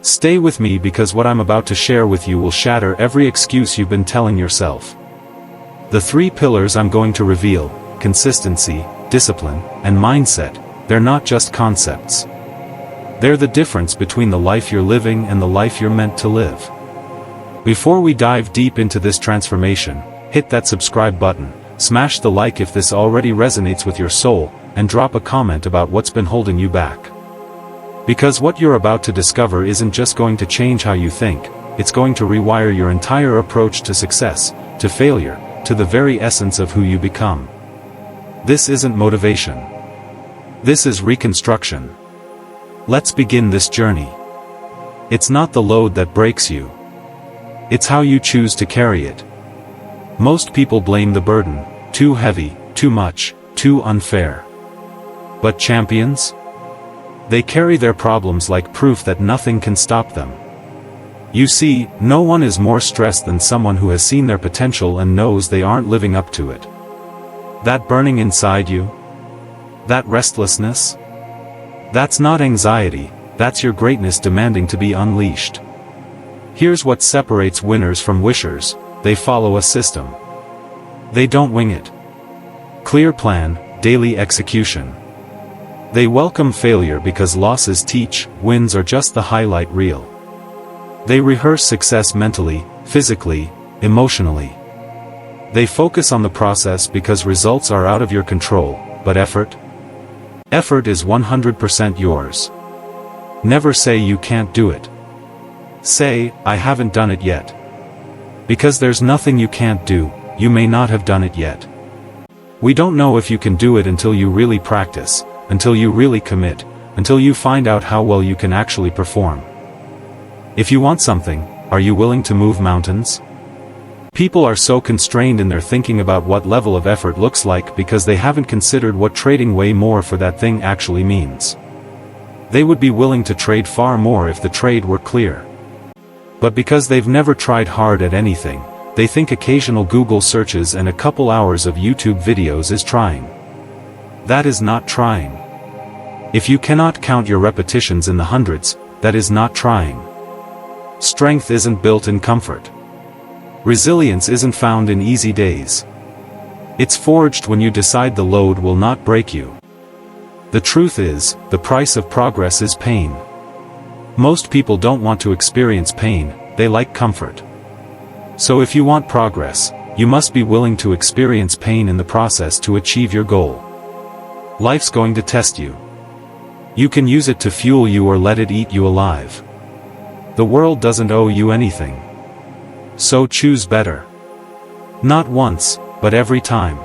Stay with me because what I'm about to share with you will shatter every excuse you've been telling yourself. The 3 pillars I'm going to reveal: consistency, discipline, and mindset. They're not just concepts. They're the difference between the life you're living and the life you're meant to live. Before we dive deep into this transformation, hit that subscribe button, smash the like if this already resonates with your soul, and drop a comment about what's been holding you back. Because what you're about to discover isn't just going to change how you think, it's going to rewire your entire approach to success, to failure, to the very essence of who you become. This isn't motivation. This is reconstruction. Let's begin this journey. It's not the load that breaks you. It's how you choose to carry it. Most people blame the burden: too heavy, too much, too unfair. But champions? They carry their problems like proof that nothing can stop them. You see, no one is more stressed than someone who has seen their potential and knows they aren't living up to it. That burning inside you? That restlessness? That's not anxiety, that's your greatness demanding to be unleashed. Here's what separates winners from wishers: they follow a system. They don't wing it. Clear plan, daily execution. They welcome failure because losses teach, wins are just the highlight reel. They rehearse success mentally, physically, emotionally. They focus on the process because results are out of your control, but effort? Effort is 100% yours. Never say you can't do it. Say, I haven't done it yet. Because there's nothing you can't do, you may not have done it yet. We don't know if you can do it until you really practice, until you really commit, until you find out how well you can actually perform. If you want something, are you willing to move mountains? People are so constrained in their thinking about what level of effort looks like because they haven't considered what trading way more for that thing actually means. They would be willing to trade far more if the trade were clear. But because they've never tried hard at anything, they think occasional Google searches and a couple hours of YouTube videos is trying. That is not trying. If you cannot count your repetitions in the hundreds, that is not trying. Strength isn't built in comfort. Resilience isn't found in easy days. It's forged when you decide the load will not break you. The truth is, the price of progress is pain. Most people don't want to experience pain, they like comfort. So if you want progress, you must be willing to experience pain in the process to achieve your goal. Life's going to test you. You can use it to fuel you or let it eat you alive. The world doesn't owe you anything. So choose better. Not once, but every time.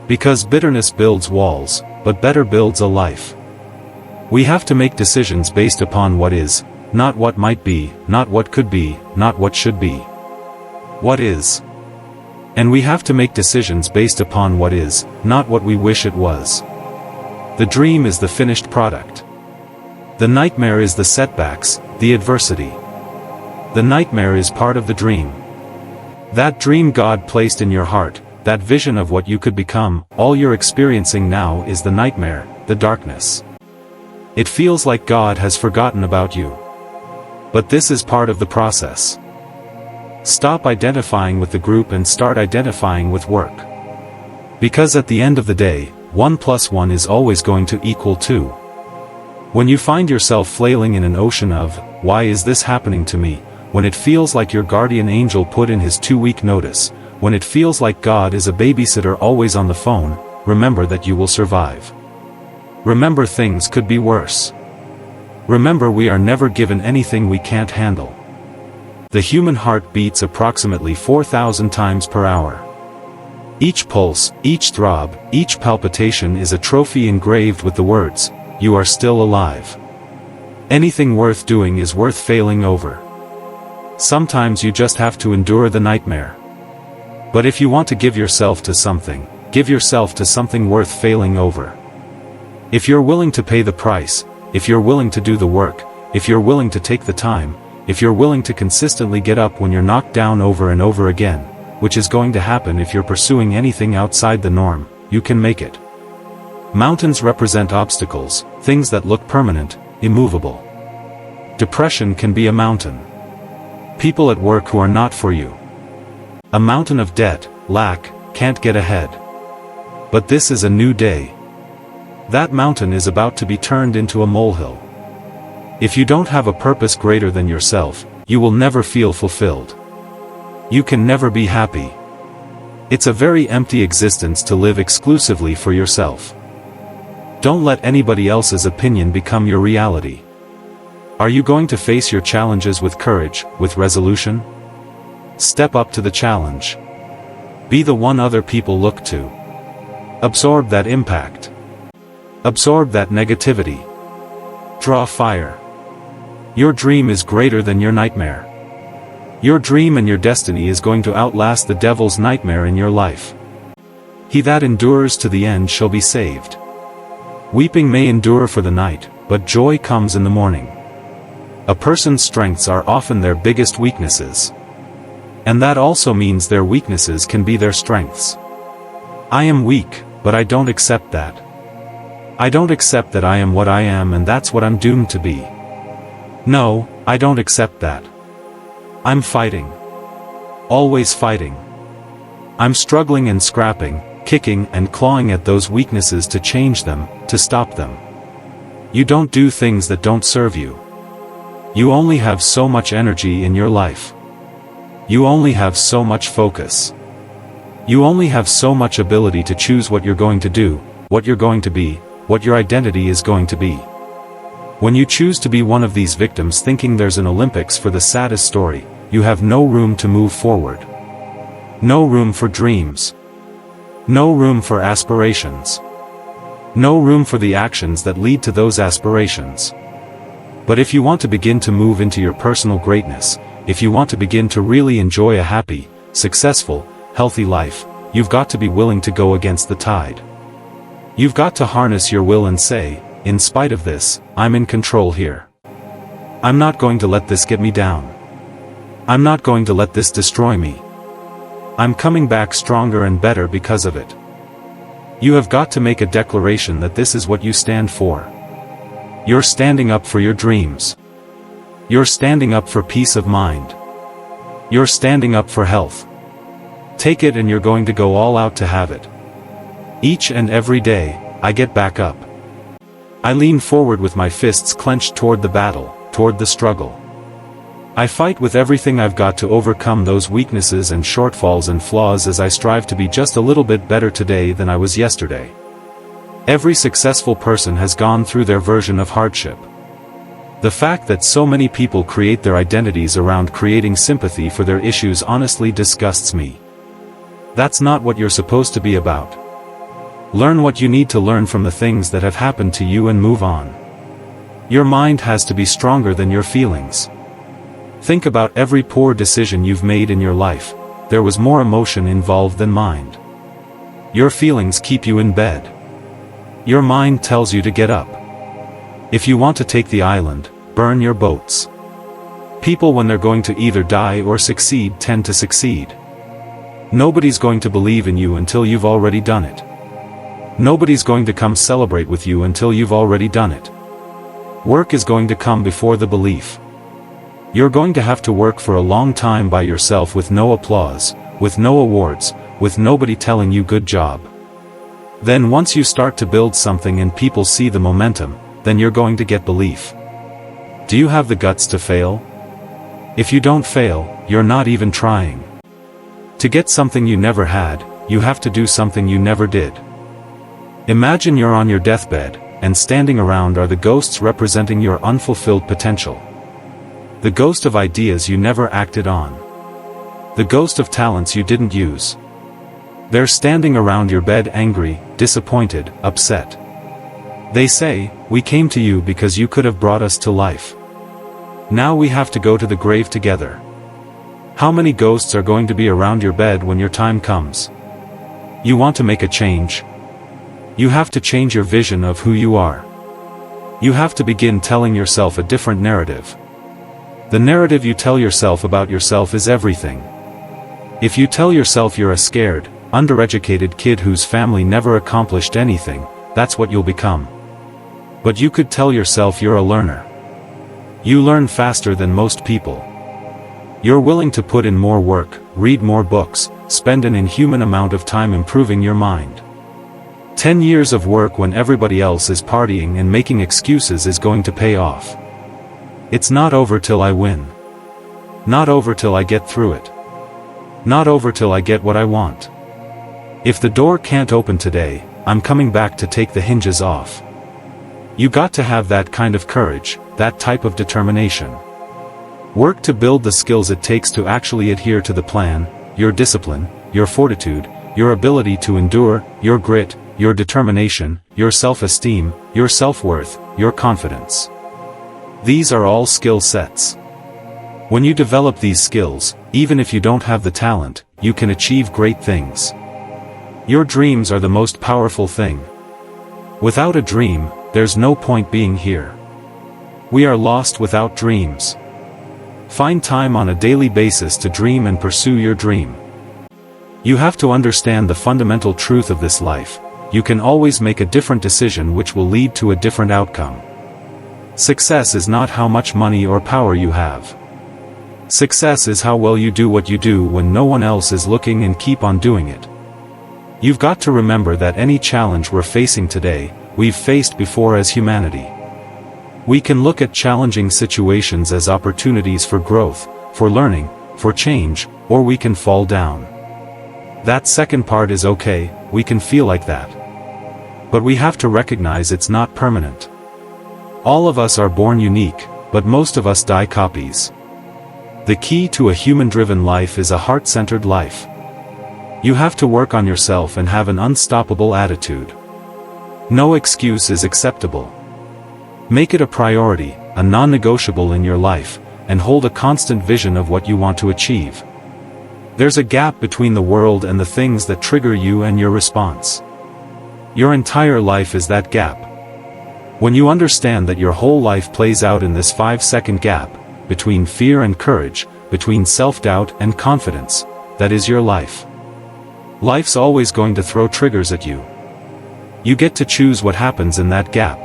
Because bitterness builds walls, but better builds a life. We have to make decisions based upon what is, not what might be, not what could be, not what should be. What is. And we have to make decisions based upon what is, not what we wish it was. The dream is the finished product. The nightmare is the setbacks, the adversity. The nightmare is part of the dream. That dream God placed in your heart, that vision of what you could become, all you're experiencing now is the nightmare, the darkness. It feels like God has forgotten about you. But this is part of the process. Stop identifying with the group and start identifying with work. Because at the end of the day, 1 + 1 is always going to equal 2. When you find yourself flailing in an ocean of, why is this happening to me, when it feels like your guardian angel put in his 2-week notice, when it feels like God is a babysitter always on the phone, remember that you will survive. Remember things could be worse. Remember we are never given anything we can't handle. The human heart beats approximately 4,000 times per hour. Each pulse, each throb, each palpitation is a trophy engraved with the words, "You are still alive." Anything worth doing is worth failing over. Sometimes you just have to endure the nightmare. But if you want to give yourself to something, give yourself to something worth failing over. If you're willing to pay the price, if you're willing to do the work, if you're willing to take the time, if you're willing to consistently get up when you're knocked down over and over again, which is going to happen if you're pursuing anything outside the norm, you can make it. Mountains represent obstacles, things that look permanent, immovable. Depression can be a mountain. People at work who are not for you. A mountain of debt, lack, can't get ahead. But this is a new day. That mountain is about to be turned into a molehill. If you don't have a purpose greater than yourself, you will never feel fulfilled. You can never be happy. It's a very empty existence to live exclusively for yourself. Don't let anybody else's opinion become your reality. Are you going to face your challenges with courage, with resolution? Step up to the challenge. Be the one other people look to. Absorb that impact. Absorb that negativity. Draw fire. Your dream is greater than your nightmare. Your dream and your destiny is going to outlast the devil's nightmare in your life. He that endures to the end shall be saved. Weeping may endure for the night, but joy comes in the morning. A person's strengths are often their biggest weaknesses. And that also means their weaknesses can be their strengths. I am weak, but I don't accept that. I don't accept that I am what I am and that's what I'm doomed to be. No, I don't accept that. I'm fighting. Always fighting. I'm struggling and scrapping, kicking and clawing at those weaknesses to change them, to stop them. You don't do things that don't serve you. You only have so much energy in your life. You only have so much focus. You only have so much ability to choose what you're going to do, what you're going to be, what your identity is going to be. When you choose to be one of these victims thinking there's an Olympics for the saddest story, you have no room to move forward. No room for dreams. No room for aspirations. No room for the actions that lead to those aspirations. But if you want to begin to move into your personal greatness, if you want to begin to really enjoy a happy, successful, healthy life, you've got to be willing to go against the tide. You've got to harness your will and say, in spite of this, I'm in control here. I'm not going to let this get me down. I'm not going to let this destroy me. I'm coming back stronger and better because of it. You have got to make a declaration that this is what you stand for. You're standing up for your dreams. You're standing up for peace of mind. You're standing up for health. Take it and you're going to go all out to have it. Each and every day, I get back up. I lean forward with my fists clenched toward the battle, toward the struggle. I fight with everything I've got to overcome those weaknesses and shortfalls and flaws as I strive to be just a little bit better today than I was yesterday. Every successful person has gone through their version of hardship. The fact that so many people create their identities around creating sympathy for their issues honestly disgusts me. That's not what you're supposed to be about. Learn what you need to learn from the things that have happened to you and move on. Your mind has to be stronger than your feelings. Think about every poor decision you've made in your life. There was more emotion involved than mind. Your feelings keep you in bed. Your mind tells you to get up. If you want to take the island, burn your boats. People when they're going to either die or succeed tend to succeed. Nobody's going to believe in you until you've already done it. Nobody's going to come celebrate with you until you've already done it. Work is going to come before the belief. You're going to have to work for a long time by yourself with no applause, with no awards, with nobody telling you good job. Then once you start to build something and people see the momentum, then you're going to get belief. Do you have the guts to fail? If you don't fail, you're not even trying. To get something you never had, you have to do something you never did. Imagine you're on your deathbed, and standing around are the ghosts representing your unfulfilled potential. The ghost of ideas you never acted on. The ghost of talents you didn't use. They're standing around your bed angry, disappointed, upset. They say, "We came to you because you could have brought us to life. Now we have to go to the grave together." How many ghosts are going to be around your bed when your time comes? You want to make a change? You have to change your vision of who you are. You have to begin telling yourself a different narrative. The narrative you tell yourself about yourself is everything. If you tell yourself you're a scared, undereducated kid whose family never accomplished anything, that's what you'll become. But you could tell yourself you're a learner. You learn faster than most people. You're willing to put in more work, read more books, spend an inhuman amount of time improving your mind. 10 years of work when everybody else is partying and making excuses is going to pay off. It's not over till I win. Not over till I get through it. Not over till I get what I want. If the door can't open today, I'm coming back to take the hinges off. You got to have that kind of courage, that type of determination. Work to build the skills it takes to actually adhere to the plan, your discipline, your fortitude, your ability to endure, your grit, your determination, your self-esteem, your self-worth, your confidence. These are all skill sets. When you develop these skills, even if you don't have the talent, you can achieve great things. Your dreams are the most powerful thing. Without a dream, there's no point being here. We are lost without dreams. Find time on a daily basis to dream and pursue your dream. You have to understand the fundamental truth of this life. You can always make a different decision which will lead to a different outcome. Success is not how much money or power you have. Success is how well you do what you do when no one else is looking and keep on doing it. You've got to remember that any challenge we're facing today, we've faced before as humanity. We can look at challenging situations as opportunities for growth, for learning, for change, or we can fall down. That second part is okay, we can feel like that. But we have to recognize it's not permanent. All of us are born unique, but most of us die copies. The key to a human-driven life is a heart-centered life. You have to work on yourself and have an unstoppable attitude. No excuse is acceptable. Make it a priority, a non-negotiable in your life, and hold a constant vision of what you want to achieve. There's a gap between the world and the things that trigger you and your response. Your entire life is that gap. When you understand that your whole life plays out in this 5-second gap, between fear and courage, between self-doubt and confidence, that is your life. Life's always going to throw triggers at you. You get to choose what happens in that gap.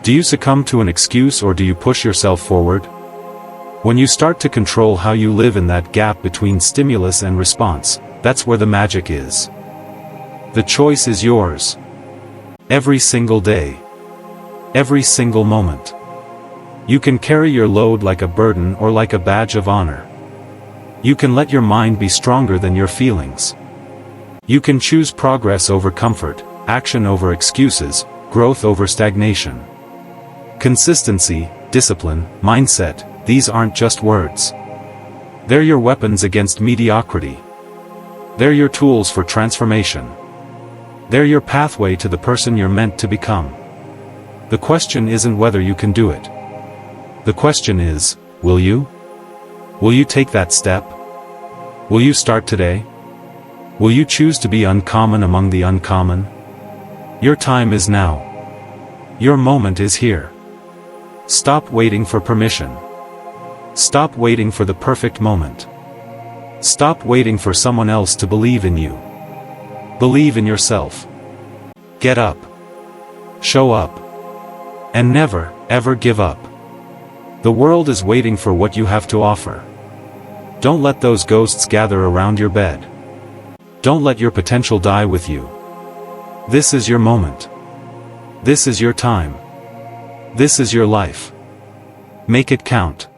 Do you succumb to an excuse or do you push yourself forward? When you start to control how you live in that gap between stimulus and response, that's where the magic is. The choice is yours. Every single day. Every single moment. You can carry your load like a burden or like a badge of honor. You can let your mind be stronger than your feelings. You can choose progress over comfort, action over excuses, growth over stagnation. Consistency, discipline, mindset, these aren't just words. They're your weapons against mediocrity. They're your tools for transformation. They're your pathway to the person you're meant to become. The question isn't whether you can do it. The question is, will you? Will you take that step? Will you start today? Will you choose to be uncommon among the uncommon? Your time is now. Your moment is here. Stop waiting for permission. Stop waiting for the perfect moment. Stop waiting for someone else to believe in you. Believe in yourself. Get up. Show up. And never, ever give up. The world is waiting for what you have to offer. Don't let those ghosts gather around your bed. Don't let your potential die with you. This is your moment. This is your time. This is your life. Make it count.